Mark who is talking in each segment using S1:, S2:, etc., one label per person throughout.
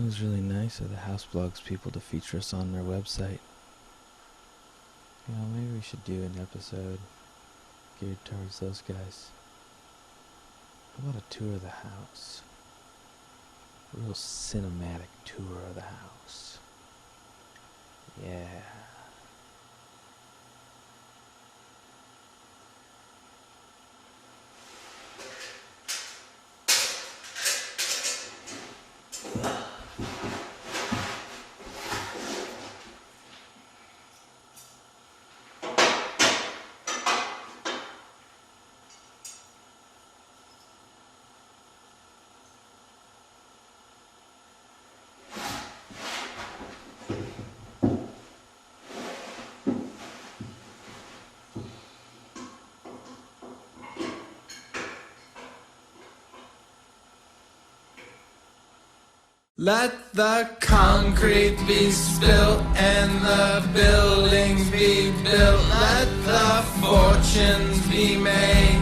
S1: It was really nice of the House Blogs people to feature us on their website. You know, maybe we should do an episode geared towards those guys. How about a tour of the house? A real cinematic tour of the house. Yeah.
S2: Let the concrete be spilt and the buildings be built. Let the fortunes be made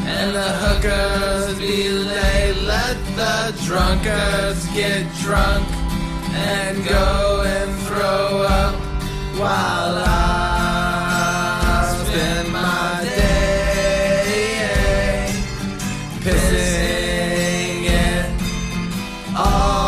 S2: and the hookers be laid. Let the drunkards get drunk and go and throw up while I spend my day pissing it all.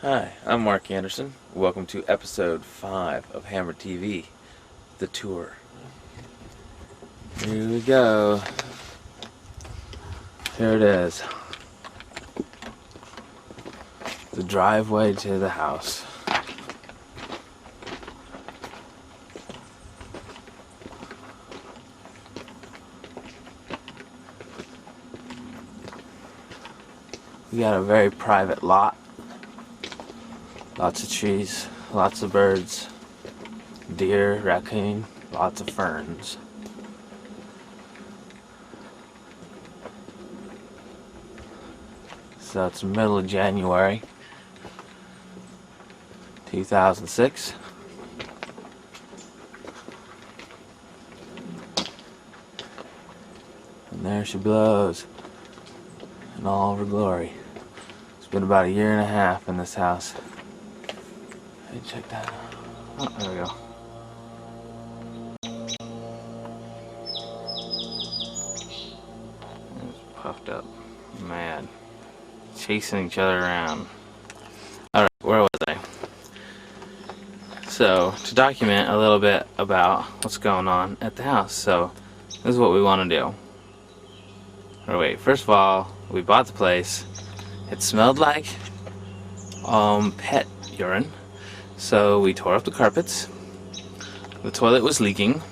S1: Hi, I'm Mark Anderson. Welcome to episode 5 of HammeredTV, The Tour. Here we go. Here it is. The driveway to the house. We got a very private lot. Lots of trees, lots of birds, deer, raccoon, lots of ferns. So it's the middle of January 2006. And there she blows in all of her glory. It's been about a year and a half in this house. Hey, check that out. Oh, there we go. It's puffed up. Mad. Chasing each other around. Alright, where was I? So, to document a little bit about what's going on at the house. So, this is what we want to do. Or wait, first of all, we bought the place. It smelled like pet urine. So we tore up the carpets. The toilet was leaking.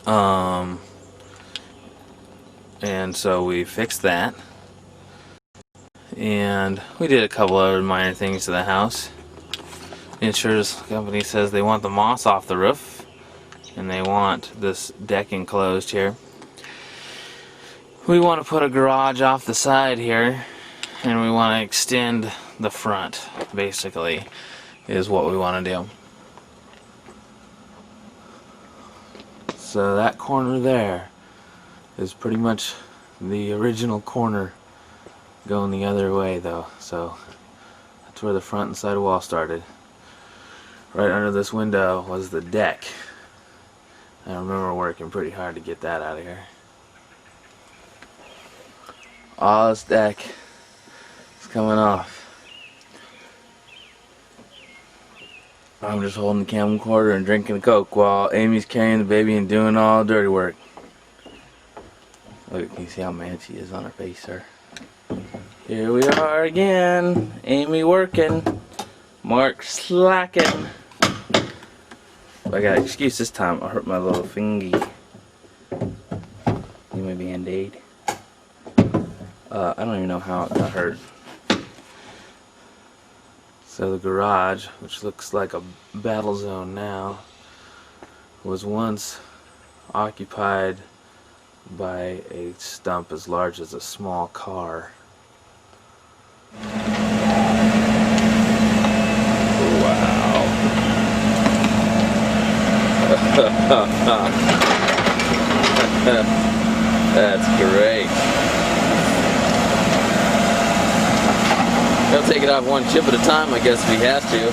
S1: And so we fixed that. And we did a couple other minor things to the house. The insurance company says they want the moss off the roof. And they want this deck enclosed here. We want to put a garage off the side here. And we want to extend the front, basically, is what we want to do. So that corner there is pretty much the original corner going the other way though. So that's where the front and side wall started. Right under this window was the deck. I remember working pretty hard to get that out of here. All this deck is coming off. I'm just holding the camcorder and drinking a Coke while Amy's carrying the baby and doing all the dirty work. Look, can you see how mad she is on her face, sir? Here we are again. Amy working. Mark slacking. I got an excuse this time. I hurt my little fingy. Need my Band-Aid. I don't even know how it got hurt. So the garage, which looks like a battle zone now, was once occupied by a stump as large as a small car. Wow. That's great. He'll take it off one chip at a time, I guess, if he has to.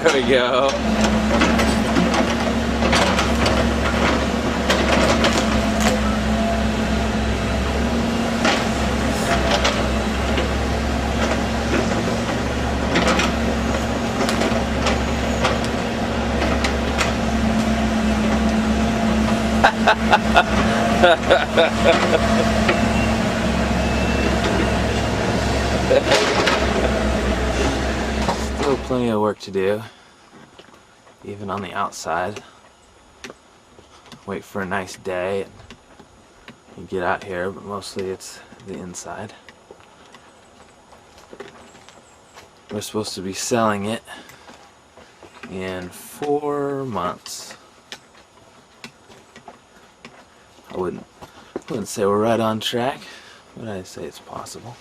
S1: There we go. Still plenty of work to do, even on the outside. Wait for a nice day and you get out here, but mostly it's the inside. We're supposed to be selling it in 4 months. I wouldn't say we're right on track, but I'd say it's possible.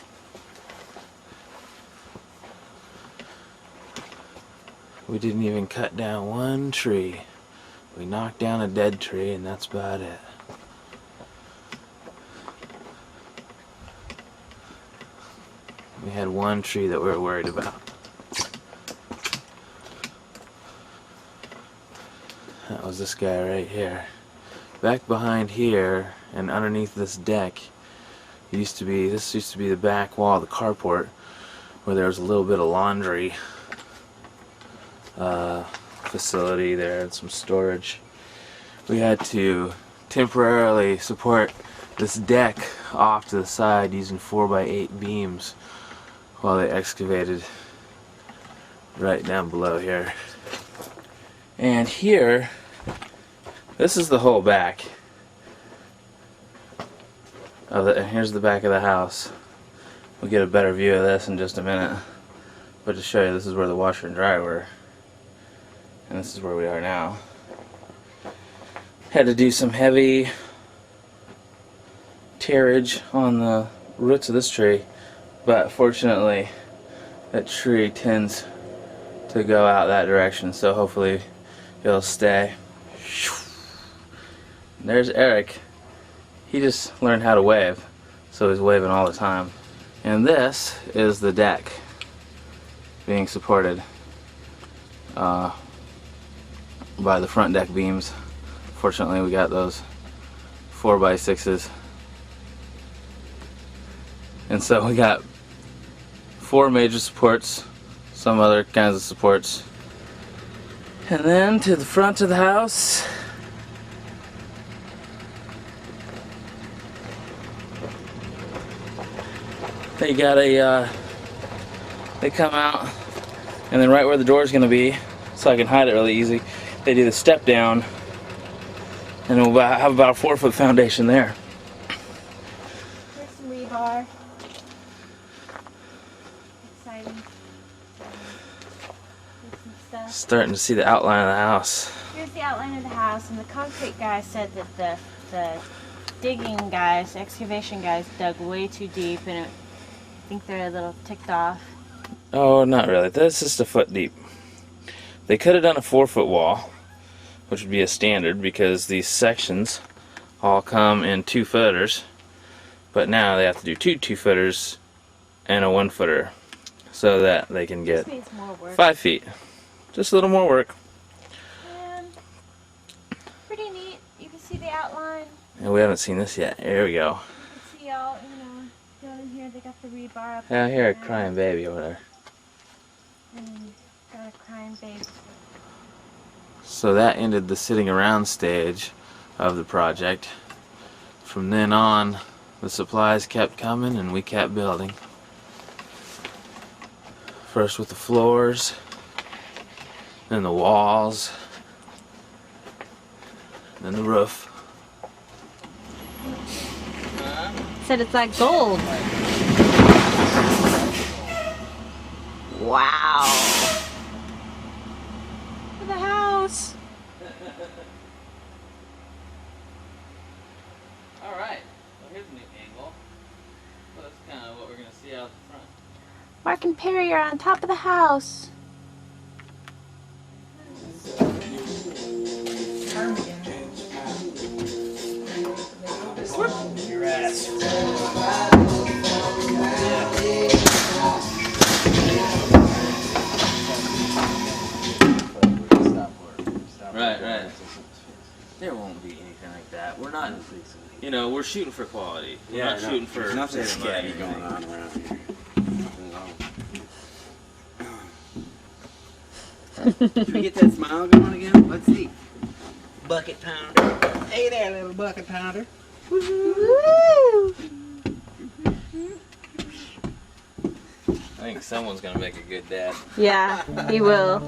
S1: We didn't even cut down one tree. We knocked down a dead tree and that's about it. We had one tree that we were worried about. That was this guy right here. Back behind here and underneath this deck this used to be the back wall of the carport where there was a little bit of laundry facility there and some storage. We had to temporarily support this deck off to the side using 4x8 beams while they excavated right down below here. And here, this is the whole back of the, and here's the back of the house. We'll get a better view of this in just a minute, but to show you, this is where the washer and dryer were, and this is where we are now. Had to do some heavy tearage on the roots of this tree, but fortunately that tree tends to go out that direction, so hopefully it'll stay. There's Eric. He just learned how to wave, so he's waving all the time. And this is the deck being supported by the front deck beams. Fortunately, we got those 4x6s, and so we got 4 major supports, some other kinds of supports, and then to the front of the house. They got a, they come out, and then right where the door is going to be, so I can hide it really easy, they do the step down, and we'll have about a 4-foot foundation there.
S3: Here's some rebar. Exciting. Here's some stuff.
S1: Starting to see the outline of the house.
S3: Here's the outline of the house, and the concrete guy said that the digging guys, excavation guys, dug way too deep, and I think they're a little ticked off.
S1: Oh, not really. That's just a foot deep. They could have done a 4-foot wall, which would be a standard because these sections all come in 2-footers, but now they have to do 2 2-footers and a 1-footer so that they can get
S3: This needs more work.
S1: 5 feet. Just a little more work.
S3: Pretty neat. You can see the outline.
S1: And we haven't seen this yet. Here we go.
S3: You can see all, down in here they got the rebar up.
S1: Yeah, I hear a
S3: there.
S1: crying baby over there.
S3: And got a crying baby.
S1: So that ended the sitting around stage of the project. From then on, the supplies kept coming and we kept building. First with the floors, then the walls, then the roof.
S3: Said it's like gold. Wow. For the house.
S1: Alright, well here's a new angle. Well, that's kind of what we're going to see out the front.
S3: Mark and Perry are on top of the house.
S1: Your ass. Right. There won't be anything like that. We're not, you know, we're shooting for quality. We're not shooting for
S4: nothing
S1: money.
S4: scabby going on around here. Should we get that smile going again? Let's see. Bucket pounder. Hey there, little bucket pounder.
S3: Woo!
S1: I think someone's gonna make a good dad.
S3: Yeah, he will.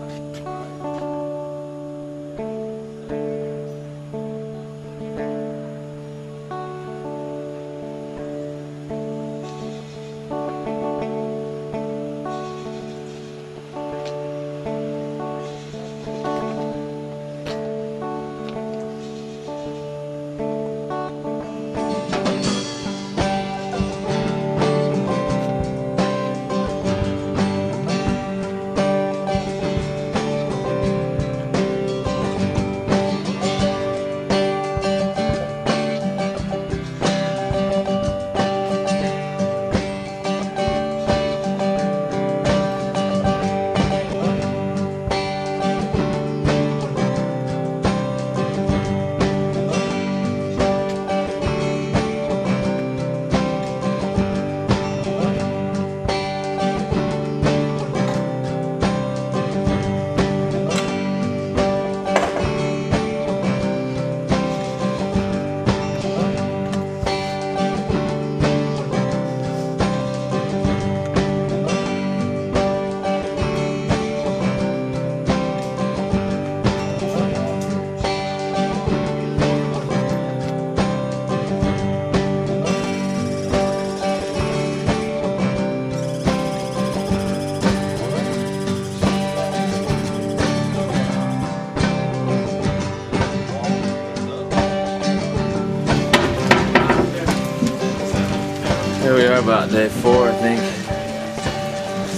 S1: Here we are about day 4, I think.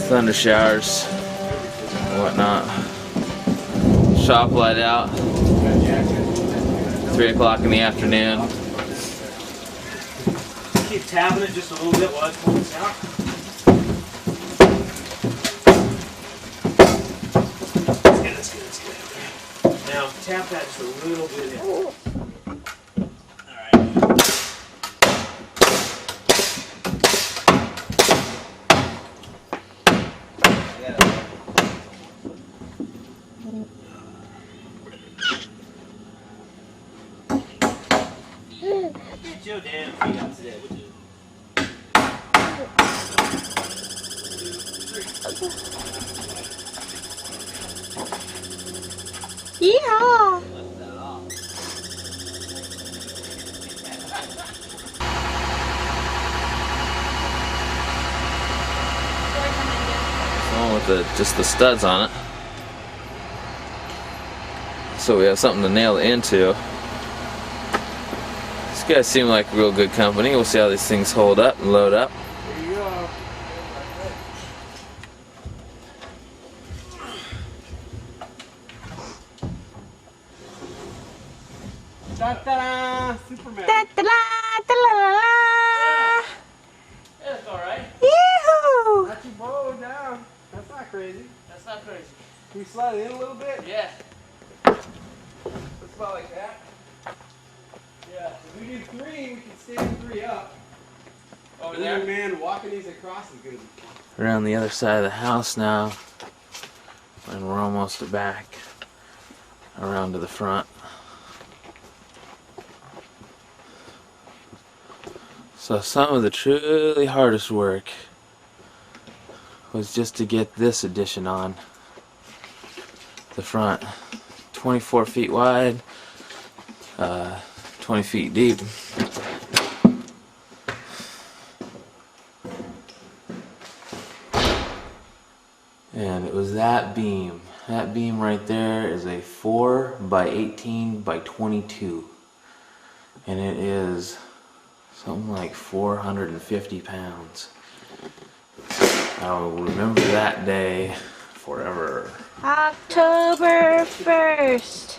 S1: Thunder showers and whatnot. Shop light out. 3 o'clock in the afternoon.
S5: Keep tapping it just a little bit while it's pulling this out. That's good. Okay. Now tap that just a little bit in. Alright. Get your damn feet out today, would you?
S3: Yeehaw!
S1: One with just the studs on it. So we have something to nail it into. These guys seem like real good company. We'll see how these things hold up and load up.
S5: There you go.
S4: Ta-da! Superman.
S3: Da da la da la la la.
S1: That's alright.
S3: Yee-hoo!
S4: Not too low down. That's not crazy.
S1: That's not crazy.
S4: Can we slide it in a little bit?
S1: Yeah.
S4: Let's about like that.
S1: Yeah.
S4: If we do 3, we can stand 3 up.
S1: Over
S4: And
S1: there.
S4: then, man, walking these across is good.
S1: Around the other side of the house now. And we're almost back around to the front. So some of the truly hardest work was just to get this addition on the front. 24 feet wide, 20 feet deep. And it was that beam. That beam right there is a 4 by 18 by 22. And it is something like 450 pounds. I'll remember that day forever.
S3: October 1st.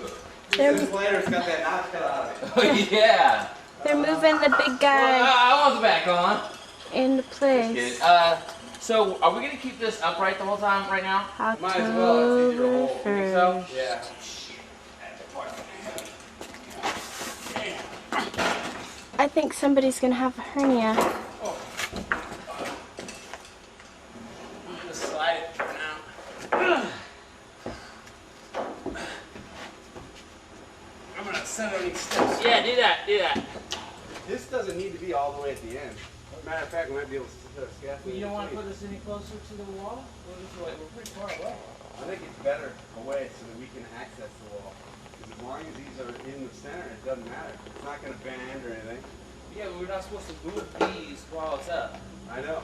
S4: Later, it's got that notch cut out of it.
S1: Oh yeah!
S3: They're moving the big
S1: Well,
S3: guy
S1: I want the back on.
S3: into place.
S1: So are we gonna keep this upright the whole time right now?
S4: Might as well, it's easier to
S3: October
S4: hold.
S3: 1st.
S1: So?
S4: Yeah.
S3: I think somebody's gonna have a hernia.
S1: Just slide it for now.
S4: I'm gonna send on these steps.
S1: Yeah, do that, do that.
S4: This doesn't need to be all the way at the end. Matter of fact, we might be able to put a scaffold.
S1: You don't want to
S4: in
S1: put this any closer to the wall? We're pretty far away.
S4: I think it's better away so that we can access the wall. Because as long as these are in the center, it doesn't matter. It's not going to bend or anything.
S1: Yeah, but we're not supposed to move these while it's up.
S4: I know.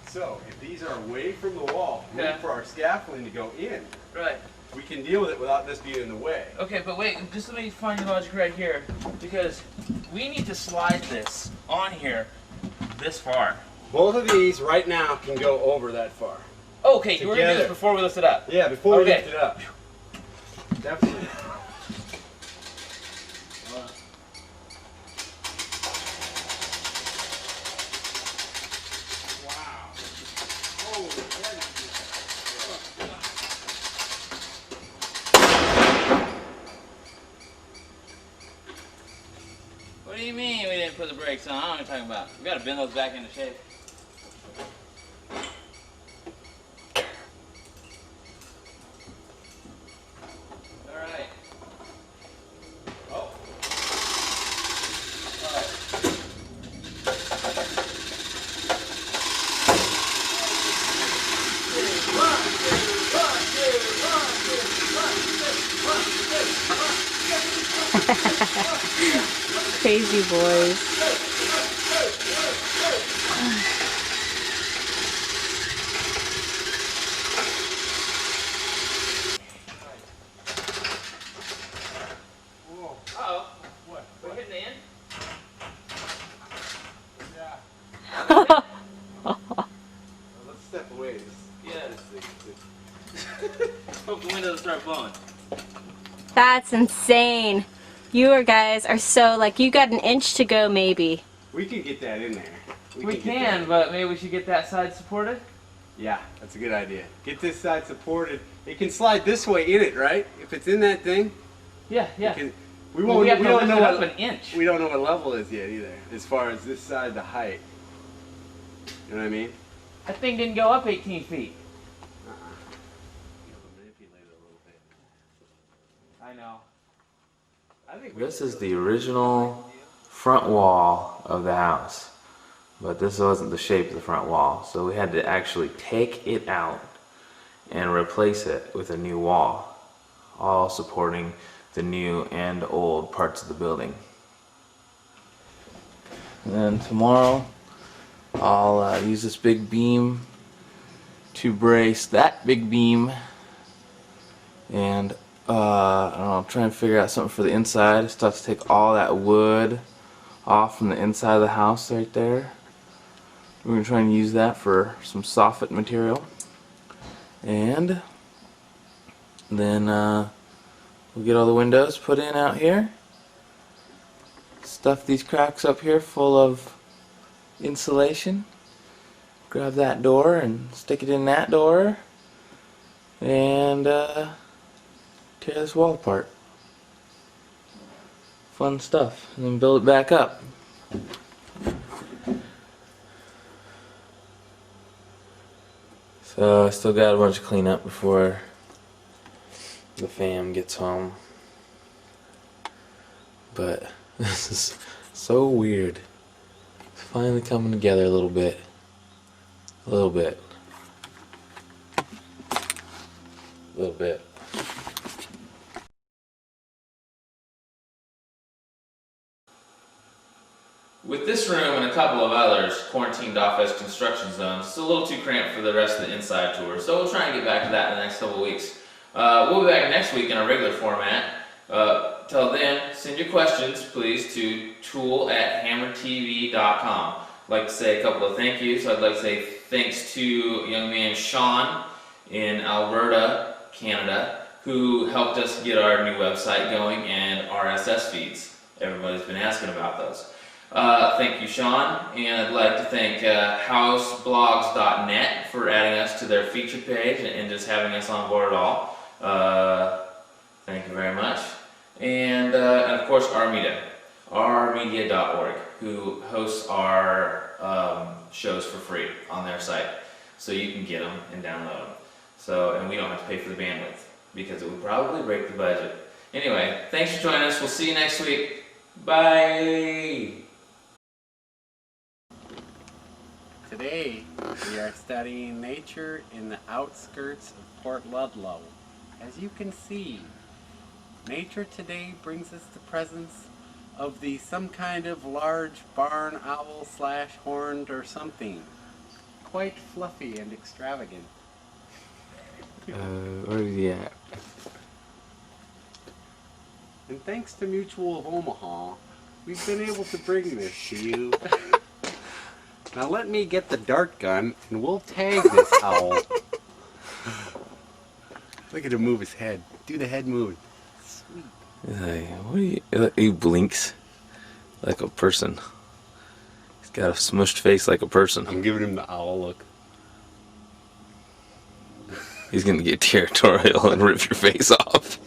S4: So, if these are away from the wall, we
S1: Okay.
S4: need for our scaffolding to go in.
S1: Right.
S4: We can deal with it without this being in the way.
S1: Okay, but wait, just let me find your logic right here. Because we need to slide this on here this far.
S4: Both of these right now can go over that far.
S1: Okay, we're gonna do
S4: Together.
S1: this before we lift it up.
S4: Yeah, before we
S1: Okay.
S4: lift it up. Definitely.
S1: What do you mean we didn't put the brakes on? I don't know what you're talking about. We gotta bend those back into shape. Alright.
S4: Oh.
S3: Crazy boys.
S4: Whoa.
S1: Uh-oh.
S4: What?
S1: We're hitting the end?
S4: Yeah. Let's step away.
S1: Yeah.
S4: This
S1: Hope the wind doesn't start blowing.
S3: That's insane. You guys are so, like, you got an inch to go maybe.
S4: We can get that in there.
S1: We
S4: get
S1: can,
S4: that.
S1: but maybe we should get that side supported?
S4: Yeah, that's a good idea. Get this side supported. It can slide this way in it, right? If it's in that thing,
S1: Yeah, yeah.
S4: it can, we
S1: Well,
S4: won't.
S1: we have to
S4: don't
S1: lift
S4: know
S1: it
S4: what
S1: up an inch.
S4: we don't know what level is yet either, as far as this side, the height. You know what I mean?
S1: That thing didn't go up 18 feet. I know.
S4: I think
S1: This is the original front wall of the house, but this wasn't the shape of the front wall, so we had to actually take it out and replace it with a new wall, all supporting the new and old parts of the building. And then tomorrow I'll use this big beam to brace that big beam, and I don't know, try and figure out something for the inside. Still have to take all that wood off from the inside of the house right there. We're going to try and use that for some soffit material. And then we'll get all the windows put in out here. Stuff these cracks up here full of insulation. Grab that door and stick it in that door. And tear this wall apart. Fun stuff. And then build it back up. So I still got a bunch of cleanup before the fam gets home. But this is so weird. It's finally coming together a little bit. A little bit. A little bit. With this room and a a couple of others quarantined off as construction zones. It's a little too cramped for the rest of the inside tour, so we'll try and get back to that in the next couple of weeks. We'll be back next week in our regular format. Till then, send your questions, please, to tool@hammeredtv.com. I'd like to say a couple of thank yous. I'd like to say thanks to young man Sean in Alberta, Canada, who helped us get our new website going and RSS feeds. Everybody's been asking about those. Thank you, Sean, and I'd like to thank houseblogs.net for adding us to their feature page and just having us on board at all. Thank you very much. And of course, rmedia.org, who hosts our shows for free on their site, so you can get them and download them. So, and we don't have to pay for the bandwidth because it would probably break the budget. Anyway, thanks for joining us. We'll see you next week. Bye.
S6: Today, we are studying nature in the outskirts of Port Ludlow. As you can see, nature today brings us the presence of some kind of large barn owl / horned or something. Quite fluffy and extravagant.
S1: Where is he at?
S6: And thanks to Mutual of Omaha, we've been able to bring this to you. Now let me get the dart gun and we'll tag this owl. Look at him move his head. Do the head move. Sweet.
S1: What are you? He blinks like a person. He's got a smushed face like a person.
S6: I'm giving him the owl look.
S1: He's gonna get territorial and rip your face off.